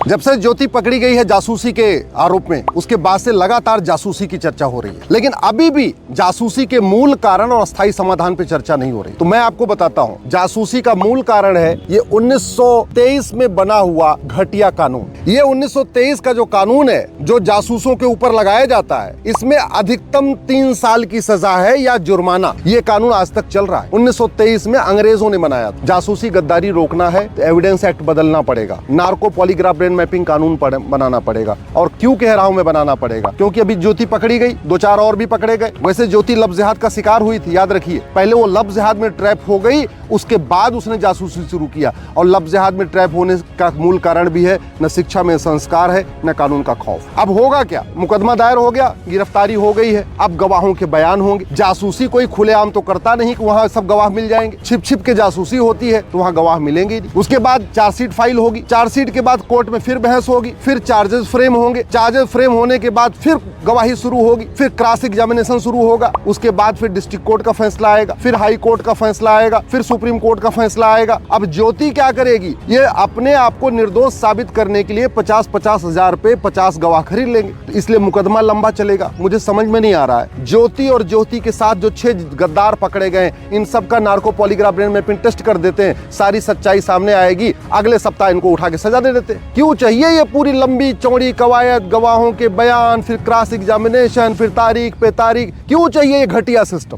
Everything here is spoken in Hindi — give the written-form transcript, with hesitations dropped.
जब से ज्योति पकड़ी गई है जासूसी के आरोप में, उसके बाद से लगातार जासूसी की चर्चा हो रही है, लेकिन अभी भी जासूसी के मूल कारण और अस्थायी समाधान पे चर्चा नहीं हो रही। तो मैं आपको बताता हूं, जासूसी का मूल कारण है ये 1923 में बना हुआ घटिया कानून। ये 1923 का जो कानून है, जो जासूसों के ऊपर लगाया जाता है, इसमें अधिकतम 3 साल की सजा है या जुर्माना। ये कानून आज तक चल रहा है। 1923 में अंग्रेजों ने बनाया। जासूसी गद्दारी रोकना है तो एविडेंस एक्ट बदलना पड़ेगा, नार्को पॉलीग्राफ ब्रेन मैपिंग कानून बनाना पड़ेगा। और क्यों कह रहा हूं मैं बनाना पड़ेगा, क्योंकि अभी ज्योति पकड़ी गई, 2-4 और भी पकड़े गए। वैसे ज्योति लफ्ज़ जिहाद का शिकार हुई थी, याद रखिए। पहले वो लफ्ज़ जिहाद में ट्रैप हो गई, उसके बाद उसने जासूसी शुरू किया। और लफ्ज़ जिहाद में ट्रैप होने का मूल कारण भी है न शिक्षा में संस्कार है, न कानून का खौफ। अब होगा क्या, मुकदमा दायर हो गया, गिरफ्तारी हो गई है, अब गवाहों के बयान होंगे। जासूसी कोई खुलेआम तो करता नहीं कि वहां सब गवाह मिल जाएंगे। छिप छिप के जासूसी होती है तो वहां गवाह मिलेंगे नहीं। उसके बाद चार्जशीट फाइल होगी, चार्जशीट के बाद कोर्ट में फिर बहस होगी, फिर चार्जेस फ्रेम होंगे, चार्जेस फ्रेम होने के बाद फिर गवाही शुरू होगी, फिर क्रॉस एग्जामिनेशन शुरू होगा, उसके बाद फिर डिस्ट्रिक्ट कोर्ट का फैसला आएगा, फिर हाई कोर्ट का फैसला आएगा, फिर सुप्रीम कोर्ट का फैसला आएगा। अब ज्योति क्या करेगी, ये अपने आप को निर्दोष साबित करने के लिए 50-50 हजार पे 50 गवाह खरीद लेंगे, इसलिए मुकदमा लंबा चलेगा। मुझे समझ में नहीं आ रहा है, ज्योति और ज्योति के साथ जो 6 गद्दार पकड़े गए, इन सब का narco polygraph brain mapping test कर देते हैं, सारी सच्चाई सामने आएगी, अगले सप्ताह इनको उठा के सजा दे देते हैं। क्यों चाहिए ये पूरी लंबी चौड़ी कवायद, गवाहों के बयान, फिर क्रॉस एग्जामिनेशन, फिर तारीख पे तारीख, क्यों चाहिए ये घटिया सिस्टम।